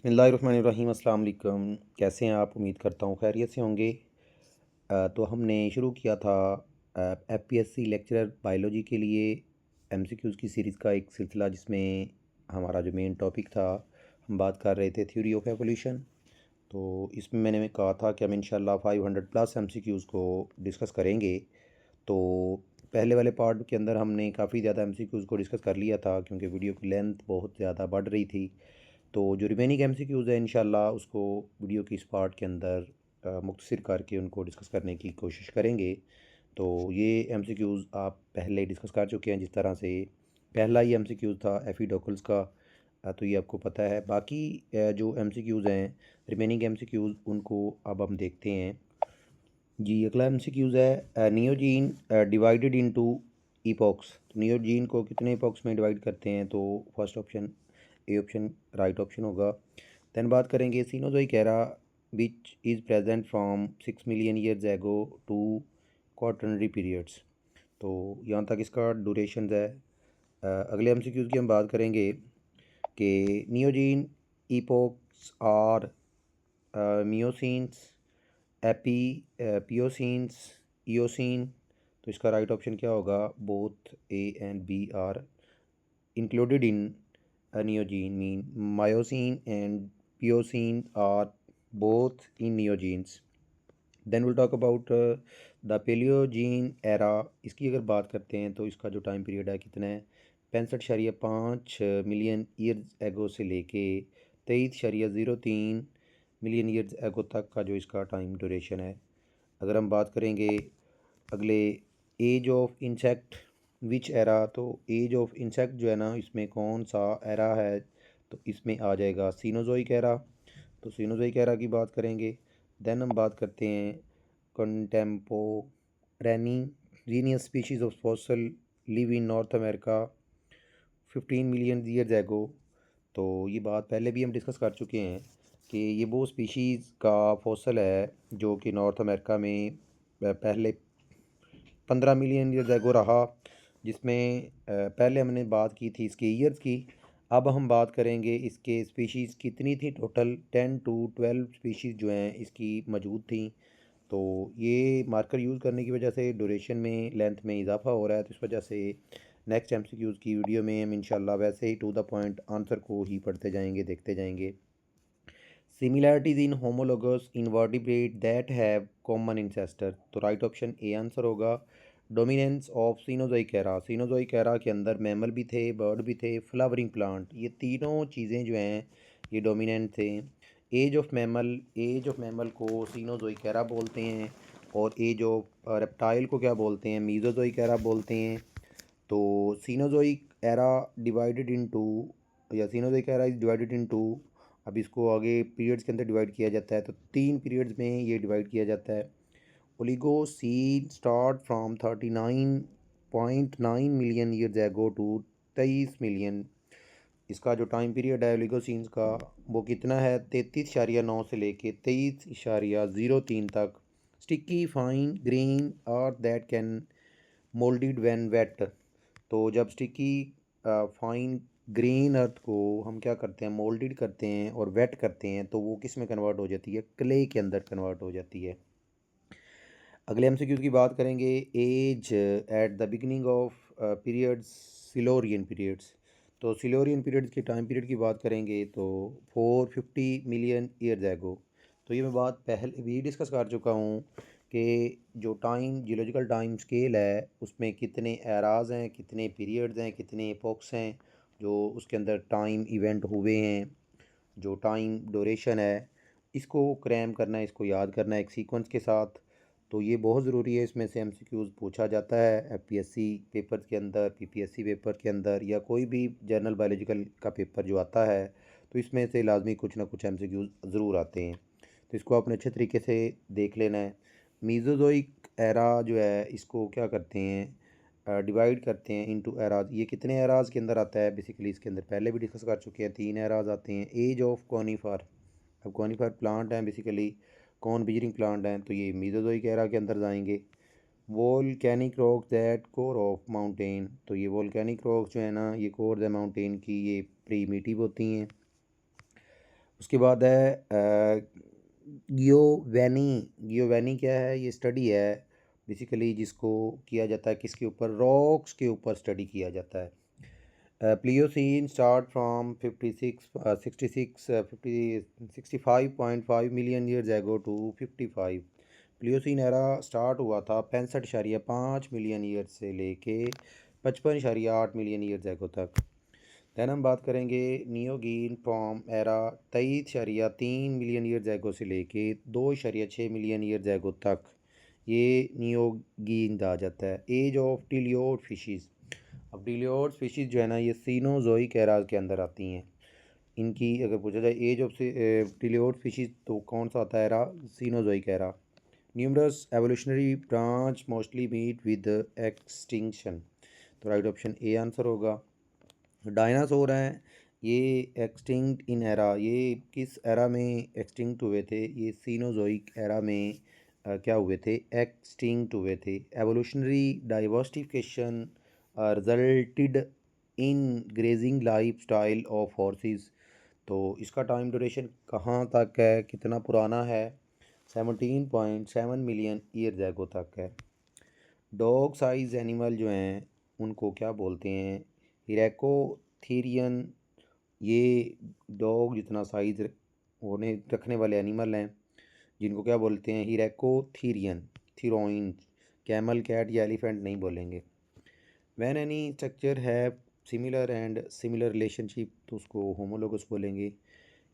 बिस्मिल्लाहिर्रहमानिर्रहीम। अस्सलाम वालेकुम। कैसे हैं आप? उम्मीद करता हूँ खैरियत से होंगे। तो हमने शुरू किया था एफपीएससी लेक्चरर बायोलॉजी के लिए एमसीक्यूज़ की सीरीज़ का एक सिलसिला, जिसमें हमारा जो मेन टॉपिक था, हम बात कर रहे थे थ्योरी ऑफ एवोल्यूशन। तो इसमें मैंने कहा था कि हम इंशाल्लाह 500 प्लस एमसीक्यूज़ को डिस्कस करेंगे। तो पहले वाले पार्ट के अंदर हमने काफ़ी ज़्यादा एमसीक्यूज़ को डिस्कस कर लिया था, क्योंकि वीडियो की लेंथ बहुत ज़्यादा बढ़ रही थी। तो जो रिमेनिंग एमसीक्यूज़ है, इंशाल्लाह उसको वीडियो की इस पार्ट के अंदर मुख्तसर करके उनको डिस्कस करने की कोशिश करेंगे। तो ये एमसीक्यूज़ आप पहले डिस्कस कर चुके हैं। जिस तरह से पहला ही एमसीक्यूज़ था एफिडोकल्स का, तो ये आपको पता है। बाकी जो एमसीक्यूज़ हैं, रिमेनिंग एमसीक्यूज़, उनको अब हम देखते हैं। जी, अगला एमसीक्यूज़ है नियोजीन डिवाइडेड इनटू इपॉक्स। तो नियोजीन को कितने इपॉक्स में डिवाइड करते हैं? तो first option, A option right option होगा। दैन बात करेंगे Cenozoic era which is present from 6 million years ago to quaternary periods. तो यहाँ तक इसका ड्यूरेशन है। अगले एमसीक्यूज़ की हम बात करेंगे कि नियोजीन इपॉक्स आर मियोसीन्स, एपी पियोसीन्स, इयोसीन। तो इसका राइट ऑप्शन क्या होगा? Both A and B are included in a neogene, mean Miocene and Pliocene are both in neogenes. Then we'll talk about the Paleogene era। इसकी अगर बात करते हैं तो इसका जो टाइम पीरियड है कितना है? 65.5 मिलियन ईयर्स एगो से लेके 23.03 मिलियन ईयर्स एगो तक का जो इसका टाइम ड्यूरेशन है। अगर हम बात करेंगे अगले age of insect which era, तो एज ऑफ इंसेक्ट जो है ना, इसमें कौन सा एरा है? तो इसमें आ जाएगा सीनोजोइक एरा। तो सीनोजोइक एरा की बात करेंगे। देन हम बात करते हैं contemporary genius species of fossil live in North America 15 million years ago. तो ये बात पहले भी हम डिस्कस कर चुके हैं कि ये वो स्पीशीज़ का फॉसल है जो कि नॉर्थ अमेरिका में पहले 15 मिलियन ईयर्स एगो रहा, जिसमें पहले हमने बात की थी इसके ईयर्स की। अब हम बात करेंगे इसके स्पीशीज़ कितनी थी। टोटल 10 to 12 स्पीशीज़ जो हैं इसकी मौजूद थी। तो ये मार्कर यूज़ करने की वजह से ड्यूरेशन में, लेंथ में इजाफा हो रहा है। तो इस वजह से नेक्स्ट एमसीक्यूज़ की वीडियो में हम इंशाल्लाह वैसे ही टू द पॉइंट आंसर को ही पढ़ते जाएंगे, देखते जाएंगे। Similarities in homologous invertebrate that have common ancestor. तो राइट ऑप्शन ए आंसर होगा। Dominance of Cenozoic era, Cenozoic era के अंदर मैमल भी थे, बर्ड भी थे, फ्लावरिंग प्लांट, ये तीनों चीज़ें जो हैं ये डोमिनेंट थे। एज ऑफ मैमल को सीनोजोइक एरा बोलते हैं, और एज ऑफ रेप्टाइल को क्या बोलते हैं? मीजोजोइक एरा बोलते हैं। तो सीनोजोइक एरा डिवाइडेड इनटू, या Cenozoic era is divided into, अब इसको आगे पीरियड्स के अंदर डिवाइड किया जाता है। तो 3 पीरियड्स में ये डिवाइड किया जाता है। Oligocene start from 39.9 million years ago to 23 million. इसका जो टाइम पीरियड है ओलिगोसीन्स का, वो कितना है? 33.9 से लेके 23.03 तक। स्टिकी फाइन ग्रेन और दैट कैन मोल्डिड व्हेन वेट। तो जब स्टिकी फाइन ग्रेन अर्थ को हम क्या करते हैं? मोल्डिड करते हैं और वेट करते हैं, तो वो किस में कन्वर्ट हो जाती है? क्ले के अंदर कन्वर्ट हो जाती है। अगले एमसीक्यू की बात करेंगे। Age at the beginning of periods, Silurian periods. तो सिलोरियन पीरियड्स के टाइम पीरियड की बात करेंगे तो 450 मिलियन ईयर्स एगो। तो ये मैं बात पहले भी डिस्कस कर चुका हूँ कि जो टाइम जियोलॉजिकल टाइम स्केल है, उसमें कितने एराज हैं, कितने पीरियड्स हैं, कितने एपोक्स हैं जो उसके अंदर टाइम इवेंट हुए हैं। जो टाइम ड्यूरेशन है, इसको क्रैम करना है, इसको याद करना है एक सीक्वेंस के साथ। तो ये बहुत ज़रूरी है। इसमें से एमसीक्यूज़ पूछा जाता है एफपीएससी पेपर के अंदर, पीपीएससी पेपर के अंदर, या कोई भी जनरल बायोलॉजिकल का पेपर जो आता है, तो इसमें से लाजमी कुछ ना कुछ एमसीक्यूज़ ज़रूर आते हैं। तो इसको आपने अच्छे तरीके से देख लेना है। मीज़ोज़ोइक एरा जो है, इसको क्या करते हैं? डिवाइड करते हैं इनटू एराज। ये कितने एराज के अंदर आता है? बेसिकली इसके अंदर पहले भी डिस्कस कर चुके हैं, 3 एराज आते हैं। एज ऑफ कॉनीफर, अब कॉनीफर प्लांट हैं, बेसिकली कॉर्न बिजरिंग प्लांट हैं, तो ये मीज़ोज़ोइक एरा के अंदर जाएंगे। Volcanic rocks that core of mountain, तो ये वोल्केनिक रॉक्स जो है ना, ये कोर द माउंटेन की ये प्रीमिटिव होती हैं। उसके बाद है गियोवैनी। गियोवैनी क्या है? ये स्टडी है बेसिकली जिसको किया जाता है किसके ऊपर? रॉक्स के ऊपर स्टडी किया जाता है। Pliocene start from 65.5 million years ago to 55। Pliocene era start हुआ था 65.5 मिलियन ईयर से लेके 55.8 मिलियन ईयर्स एगो तक। दैन हम बात करेंगे Neogene from era 23.3 million years ago से लेके 2.6 मिलियन ईयर्स एगो तक ये नियोगीन आ जाता है। Age of teleost fishes. अब टिलियोड फिशिज़ जो है ना ये सीनोजोइक एरा के अंदर आती हैं। इनकी अगर पूछा जाए एज ऑफ टिलियोड फिशिज़ तो कौन सा आता है era? Cenozoic era. Numerous evolutionary branch mostly meet with extinction, तो राइट ऑप्शन ए आंसर होगा। डायनासोर हैं ये एक्सटिंक्ट इन एरा, ये किस एरा में एक्सटिंक्ट हुए थे? ये सीनोजोइक एरा में क्या हुए थे? एक्सटिंक्ट हुए थे। Evolutionary diversification resulted in grazing life style of horses, तो इसका टाइम ड्यूरेशन कहाँ तक है, कितना पुराना है? 17.7 मिलियन ईयर्स एगो तक है। डॉग साइज एनिमल जो हैं उनको क्या बोलते हैं? हिरैकोथेरियन। ये डॉग जितना साइज होने रखने वाले एनिमल हैं जिनको क्या बोलते हैं? हिरैकोथेरियन। थीरोइन। कैमल, कैट या एलिफेंट नहीं बोलेंगे। व्हेन एनी स्ट्रक्चर है सिमिलर एंड सिमिलर रिलेशनशिप तो उसको होमोलोगस बोलेंगे।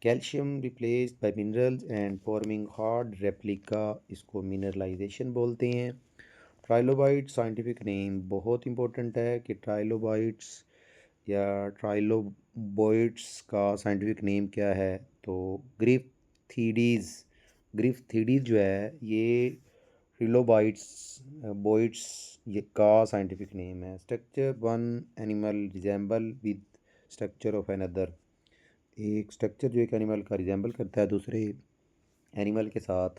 Calcium replaced by minerals and forming hard replica, इसको मिनरलाइजेशन बोलते हैं। ट्राइलोबाइट साइंटिफिक नेम बहुत इंपॉर्टेंट है कि ट्राइलोबाइट्स या ट्राइलोबोइट्स का साइंटिफिक नेम क्या है? तो ग्रिफ्थिडीज। ग्रिफ्थिडीज जो है ये ट्रिलोबाइट्स बोइट्स ये का साइंटिफिक नेम है। Structure one animal resemble with structure of another, एक स्ट्रक्चर जो एक एनिमल का रिजेंबल करता है दूसरे एनिमल के साथ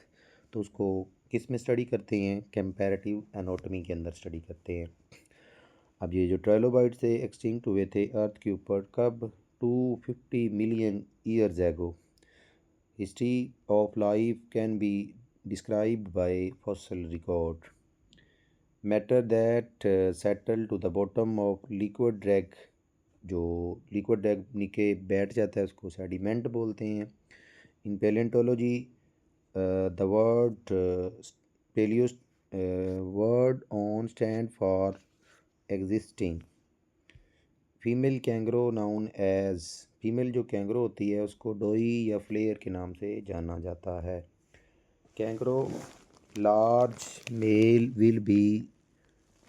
तो उसको किस में स्टडी करते हैं? कंपैरेटिव एनाटॉमी के अंदर स्टडी करते हैं। अब ये जो ट्राइलोबाइट से एक्सटिंक्ट हुए थे अर्थ के ऊपर कब? 250 million years ago. History of life can be described by fossil record. Matter that settle to the bottom of liquid drag, जो लिक्विड ड्रैग नीचे बैठ जाता है उसको सेडिमेंट बोलते हैं। In paleontology the word paleo word on stand for existing। Female kangaroo known as, female जो kangaroo होती है उसको डोई या फ्लेयर के नाम से जाना जाता है। Kangaroo large male will be,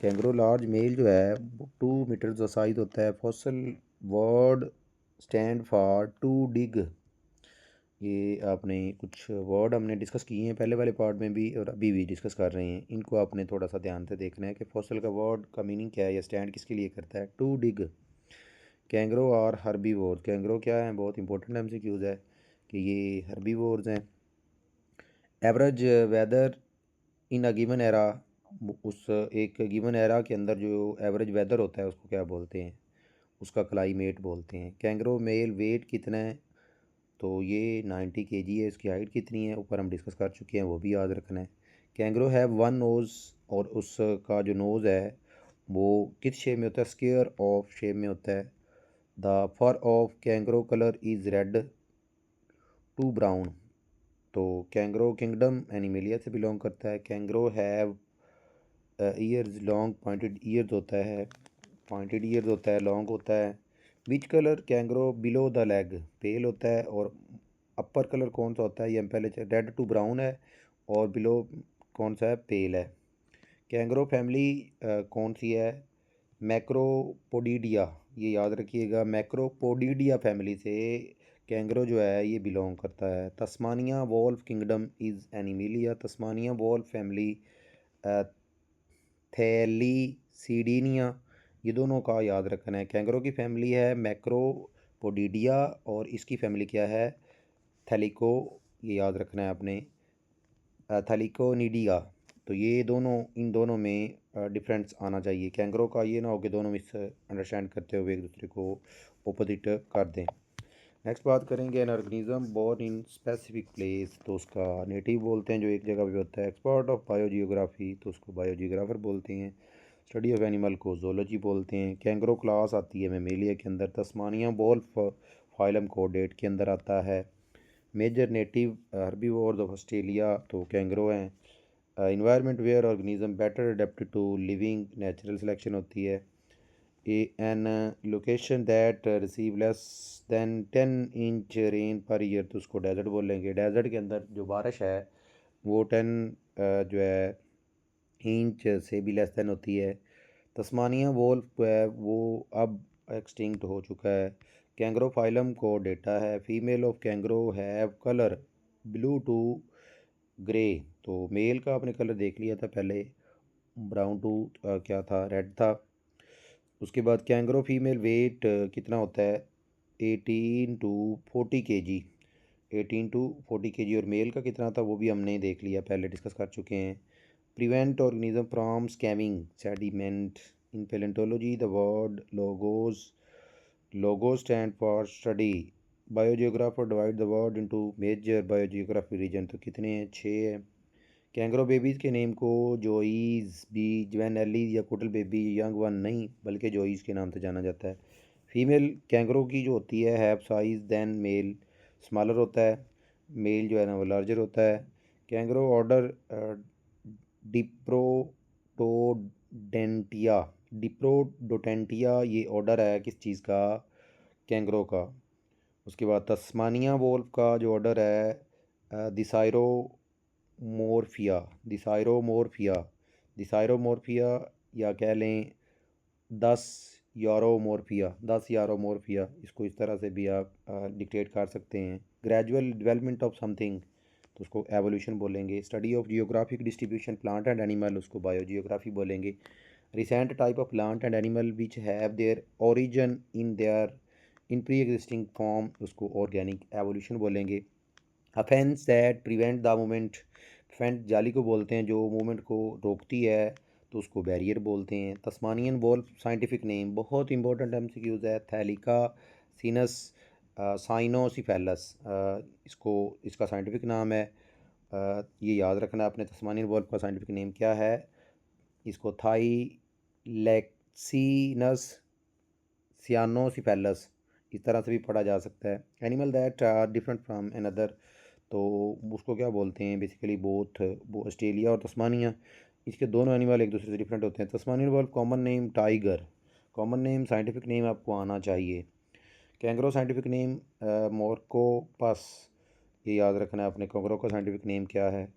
kangaroo large male जो है 2 मीटर का साइज होता है। Fossil word stand for to dig, ये आपने कुछ वर्ड हमने डिस्कस किए हैं पहले वाले पार्ट में भी और अभी भी डिस्कस कर रहे हैं, इनको आपने थोड़ा सा ध्यान से देखना है कि फॉसल का वर्ड का मीनिंग क्या है या स्टैंड किसके लिए करता है। To dig. कैंगरो और हर्बीवोर, कैंगरो क्या है? बहुत इंपॉर्टेंट एमसीक्यूज है कि ये हर्बीवोर्स हैं। Average weather in a given era, उस एक गिवन एरा के अंदर जो एवरेज वेदर होता है उसको क्या बोलते हैं? उसका क्लाइमेट बोलते हैं। कैंगरो मेल वेट कितना है? तो ये 90 kg है। इसकी हाइट कितनी है ऊपर हम डिस्कस कर चुके हैं, वो भी याद रखना है। कैंगरो हैव वन नोज़, और उसका जो नोज़ है वो किस शेप में होता है? स्क्वायर ऑफ शेप में होता है। The fur of kangaroo colour is red to brown, तो कैंगरो किंगडम एनिमेलिया से बिलोंग करता है। Kangaroo have ears long pointed ears होता है, पॉइंटेड ईयर्स होता है, लॉन्ग होता है। Which colour kangaroo below the leg, pale होता है। और अपर कलर कौन सा होता है? ये हम पहले रेड टू ब्राउन है और बिलो कौन सा है? पेल है। कैंगरो फैमिली कौन सी है? मैक्रोपोडिडिया, ये याद रखिएगा, मैक्रोपोडिडिया फैमिली से कैंगरो जो है ये बिलोंग करता है। Tasmania wolf kingdom is Animalia, Tasmania wolf family Thylacinidae, ये दोनों का याद रखना है। कैंगरो की फैमिली है मैक्रोपोडिडिया और इसकी फैमिली क्या है? थैलिको, ये याद रखना है आपने, थैलिकोनिडिया। तो ये दोनों, इन दोनों में डिफरेंस आना चाहिए। कैंगरो का ये ना हो कि दोनों मिस अंडरस्टैंड करते हुए एक दूसरे को ओपोजिट कर दें। नेक्स्ट बात करेंगे an organism born in specific place, तो उसका नेटिव बोलते हैं जो एक जगह पे होता है। एक्सपर्ट ऑफ बायोजियोग्राफी, तो उसको बायोजियोग्राफर बोलते हैं। स्टडी ऑफ एनिमल को जोलॉजी बोलते हैं। कैंगरो क्लास आती है मेमेलिया के अंदर। तस्मानिया वोल्फ फाइलम कोडेट के अंदर आता है। Major native herbivores of Australia, तो कैंगरो हैं। Environment where organism better adapted to living, natural selection होती है। An location that receive less than 10 inch rain per year, तो उसको डेजर्ट बोलेंगे। डेजर्ट के अंदर जो बारिश है वो 10 जो है इंच से भी लेस दैन होती है। तस्मानिया वोल्फ है वो अब एक्सटिंक्ट हो चुका है। कैंगरो फाइलम को डेटा है। Female of kangaroo have colour blue to grey, तो मेल का आपने कलर देख लिया था पहले, ब्राउन टू क्या था, रेड था। उसके बाद कैंगरो फीमेल वेट कितना होता है, 18 to 40 kg, 18 to 40 kg। और मेल का कितना था वो भी हमने देख लिया, पहले डिस्कस कर चुके हैं। Prevent organism from scamming sediment, in paleontology the word logo stand for study. Biogeographer divide the word into major biogeography region, तो कितने हैं, 6 हैं। कैंगरो बेबीज़ के नेम को जोईज़ बी, ज्वेनएलीज या कुटल बेबी यंग वन नहीं बल्कि जोईज़ के नाम से जाना जाता है। फीमेल कैंगरो की जो होती है have size than male, smaller होता है। मेल जो है ना वो लार्जर होता है। कैंगरो ऑर्डर डिप्रोटोडेंटिया, डिप्रोडोटेंटिया ये ऑर्डर है किस चीज़ का, कैंगरो का। उसके बाद तस्मानिया वोल्फ का जो ऑर्डर है दिसाइरोमोर्फिया, दिसाइरोमोर्फिया, दिसाइरोमोर्फिया, या कह लें 10 यूरोमोर्फिया, 10 यूरोमोर्फिया, इसको इस तरह से भी आप डिक्टेट कर सकते हैं। ग्रेजुअल डेवलपमेंट ऑफ समथिंग, तो उसको एवोल्यूशन बोलेंगे। Study of geographic distribution plant and animal, उसको बायोजियोग्राफी बोलेंगे। Recent type of plant and animal which have their origin in pre existing form, उसको ऑर्गेनिक एवोल्यूशन बोलेंगे। Offence that prevent the movement, prevent जाली को बोलते हैं जो मूवमेंट को रोकती है, तो उसको बैरियर बोलते हैं। तस्मानियन वोल्फ साइंटिफिक नेम, बहुत इंपॉर्टेंट एमसीक्यूज है, थैलिका सीनस साइनोसिफेलस, इसको इसका साइंटिफिक नाम है। ये याद रखना आपने, तस्मानियन वोल्फ का साइंटिफिक नेम क्या है। इसको थाई लेक्सीनस सियानोसिफेलस इस तरह से भी पढ़ा जा सकता है। Animal that are different from another, तो उसको क्या बोलते हैं बेसिकली, बोथ वो ऑस्ट्रेलिया और तस्मानिया, इसके दोनों एनिमल एक दूसरे से डिफरेंट होते हैं। Tasmanian wolf common name tiger, common name scientific name आपको आना चाहिए। कैंगरो साइंटिफिक नेम मोरकोपस, ये याद रखना है आपने, कैंगरो का साइंटिफिक नेम क्या है।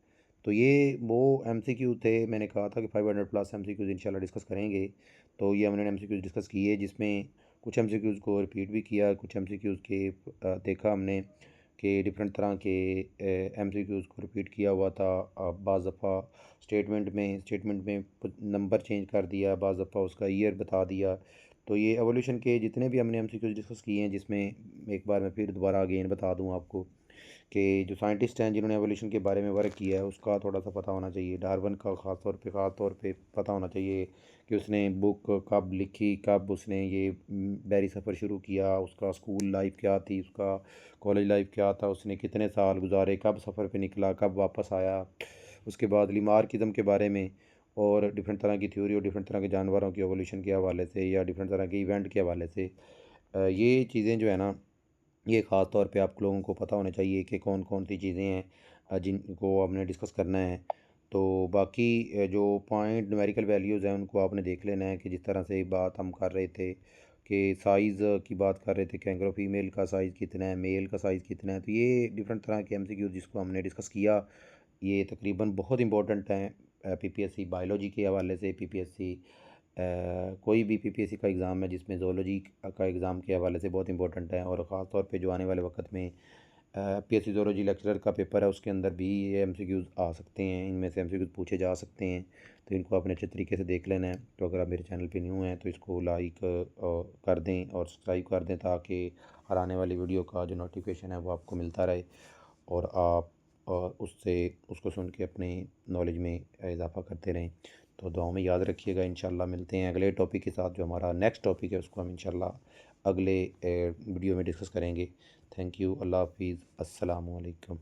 तो ये वो एमसीक्यू थे, मैंने कहा था कि 500+ एमसीक्यूज़ इंशाल्लाह डिस्कस करेंगे। तो ये हमने एमसीक्यूज़ डिस्कस किए जिसमें कुछ एमसीक्यूज़ को रिपीट भी किया, कुछ एमसीक्यूज़ के देखा हमने कि डिफरेंट तरह के एमसीक्यूज़ को रिपीट किया हुआ था। बाज़ दफ़ा स्टेटमेंट में नंबर चेंज कर दिया, बाज़ दफ़ा उसका ईयर बता दिया। तो ये एवोल्यूशन के जितने भी हमने एमसीक्यूज़ डिस्कस किए हैं, जिसमें एक बार मैं फिर दोबारा अगेन बता दूं आपको कि जो साइंटिस्ट हैं जिन्होंने एवोल्यूशन के बारे में वर्क किया है उसका थोड़ा सा पता होना चाहिए। डार्विन का ख़ास तौर पे पता होना चाहिए कि उसने बुक कब लिखी, कब उसने ये बैरी सफ़र शुरू किया, उसका स्कूल लाइफ क्या थी, उसका कॉलेज लाइफ क्या था, उसने कितने साल गुजारे, कब सफ़र पे निकला, कब वापस आया। उसके बाद लिमार्किज़म के बारे में और डिफरेंट तरह की थ्योरी और डिफरेंट तरह के जानवरों की एवोल्यूशन के हवाले से या डिफरेंट तरह के इवेंट के हवाले से ये चीज़ें जो है ना, ये ख़ास तौर पे आप लोगों को पता होना चाहिए कि कौन कौन सी चीज़ें हैं जिनको आपने डिस्कस करना है। तो बाकी जो पॉइंट न्यूमेरिकल वैल्यूज़ हैं उनको आपने देख लेना है कि जिस तरह से बात हम कर रहे थे कि साइज़ की बात कर रहे थे, कैंगरो फीमेल का साइज़ कितना है, मेल का साइज़ कितना है। तो ये डिफरेंट तरह के एमसीक्यू जिसको हमने डिस्कस किया, ये तकरीबन बहुत इंपॉर्टेंट हैं पीपीएससी बायोलॉजी के हवाले से। पीपीएससी कोई भी पीपीएससी का एग्ज़ाम है जिसमें ज़ूलॉजी का एग्ज़ाम के हवाले से बहुत इंपॉर्टेंट है। और ख़ास तौर पे जो आने वाले वक्त में पीएससी ज़ूलॉजी लेक्चरर का पेपर है उसके अंदर भी ये एमसीक्यूज़ आ सकते हैं, इनमें से एमसीक्यूज़ पूछे जा सकते हैं। तो इनको आपने अच्छे तरीके से देख लेना है। तो अगर आप मेरे चैनल पे न्यू हैं तो इसको लाइक कर दें और सब्सक्राइब कर दें ताकि हर आने वाली वीडियो का जो नोटिफिकेशन है वो आपको मिलता रहे और आप उससे उसको सुन के अपने नॉलेज में इजाफ़ा करते रहें। तो दुआओं में याद रखिएगा। इंशाल्लाह मिलते हैं अगले टॉपिक के साथ। जो हमारा नेक्स्ट टॉपिक है उसको हम इंशाल्लाह अगले वीडियो में डिस्कस करेंगे। Thank you. अल्लाह हाफिज़। अस्सलामु अलैकुम।